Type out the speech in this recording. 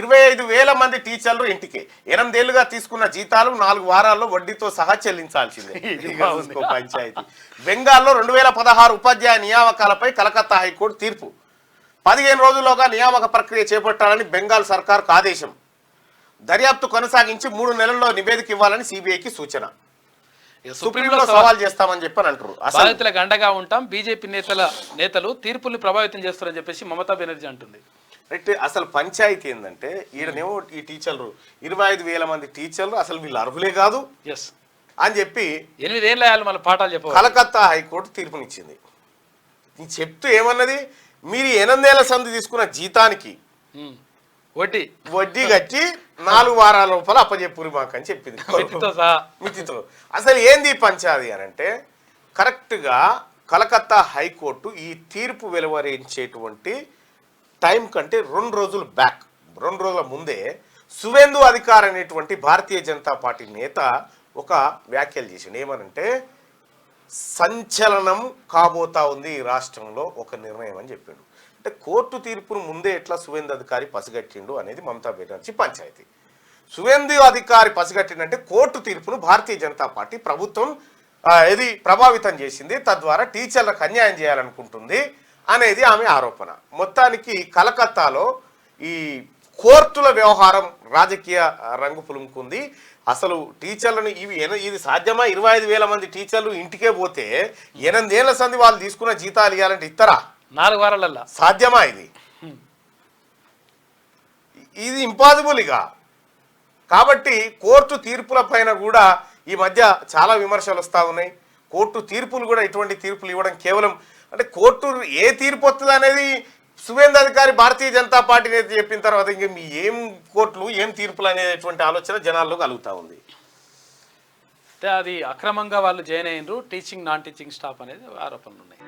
25,000 మంది టీచర్లు ఇంటికి 8 ఏళ్లుగా తీసుకున్న జీతాలు 4 వారాల్లో వడ్డీతో సహా చెల్లించాల్సిందే. పంచాయతీ. బెంగాల్లో 2016 ఉపాధ్యాయ నియామకాలపై కలకత్తా హైకోర్టు తీర్పు. 15 రోజుల్లోగా నియామక ప్రక్రియ చేపట్టాలని బెంగాల్ సర్కార్కు ఆదేశం. దర్యాప్తు కొనసాగించి 3 నెలల్లో నివేదిక ఇవ్వాలని సిబిఐకి సూచన. సుప్రీంలో సవాల్ చేస్తామని చెప్పని అంటారు. బాధితులకు అండగా ఉంటాం, బీజేపీ నేతలు తీర్పుల్ని ప్రభావితం చేస్తారని చెప్పేసి మమతా బెనర్జీ అంటుంది. రైట్. అసలు పంచాయతీ ఏంటంటే ఈడనేమో ఈ టీచర్లు 25,000 మంది టీచర్లు అసలు వీళ్ళు అర్హులే కాదు అని చెప్పి 8 ఏళ్ళ మళ్ళీ పాఠాలు చెప్పాలి. కలకత్తా హైకోర్టు తీర్పునిచ్చింది. చెప్తూ ఏమన్నది, మీరు 8 ఏళ్ల సంధి తీసుకున్న జీతానికి వడ్డీ కట్టి 4 వారాల లోపల అప్పచెప్పురు మాకు అని చెప్పింది మితితో. అసలు ఏంది పంచాది అని అంటే కరెక్ట్గా కలకత్తా హైకోర్టు ఈ తీర్పు వెలువరించేటువంటి టైం కంటే 2 రోజులు బ్యాక్, 2 రోజుల ముందే సువేందు అధికార్ అనేటువంటి భారతీయ జనతా పార్టీ నేత ఒక వ్యాఖ్యలు చేసిండు. ఏమనంటే సంచలనం కాబోతా ఉంది ఈ రాష్ట్రంలో ఒక నిర్ణయం అని చెప్పాడు. అంటే కోర్టు తీర్పును ముందే ఎట్లా సువేందు అధికారి పసిగట్టిండు అనేది మమతా బెనర్జీ పంచాయతీ. సువేందు అధికారి పసిగట్టిందంటే కోర్టు తీర్పును భారతీయ జనతా పార్టీ ప్రభుత్వం ఇది ప్రభావితం చేసింది, తద్వారా టీచర్లకు అన్యాయం చేయాలనుకుంటుంది అనేది ఆమె ఆరోపణ. మొత్తానికి కలకత్తాలో ఈ కోర్టుల వ్యవహారం రాజకీయ రంగు పులుముకుంది. అసలు టీచర్లను ఇది సాధ్యమా? 25,000 మంది టీచర్లు ఇంటికే పోతే 8 ఏళ్ల సంది వాళ్ళు తీసుకున్న జీతాలు ఇవ్వాలంటే ఇస్తారా? 4 వారాలల్లా సాధ్యమా? ఇది ఇంపాసిబుల్ ఇక. కాబట్టి కోర్టు తీర్పుల పైన కూడా ఈ మధ్య చాలా విమర్శలు వస్తూ ఉన్నాయి. కోర్టు తీర్పులు కూడా ఇటువంటి తీర్పులు ఇవ్వడం కేవలం అంటే కోర్టు ఏ తీర్పు వస్తుంది అనేది సువేందు అధికారి భారతీయ జనతా పార్టీ నేత చెప్పిన తర్వాత ఇంక మీ ఏం కోర్టులు ఏం తీర్పులు అనేటువంటి ఆలోచన జనాల్లో కలుగుతూ ఉంది. అది అక్రమంగా వాళ్ళు జాయిన్ అయ్యారు, టీచింగ్ నాన్ టీచింగ్ స్టాఫ్ అనేది ఆరోపణలు ఉన్నాయి.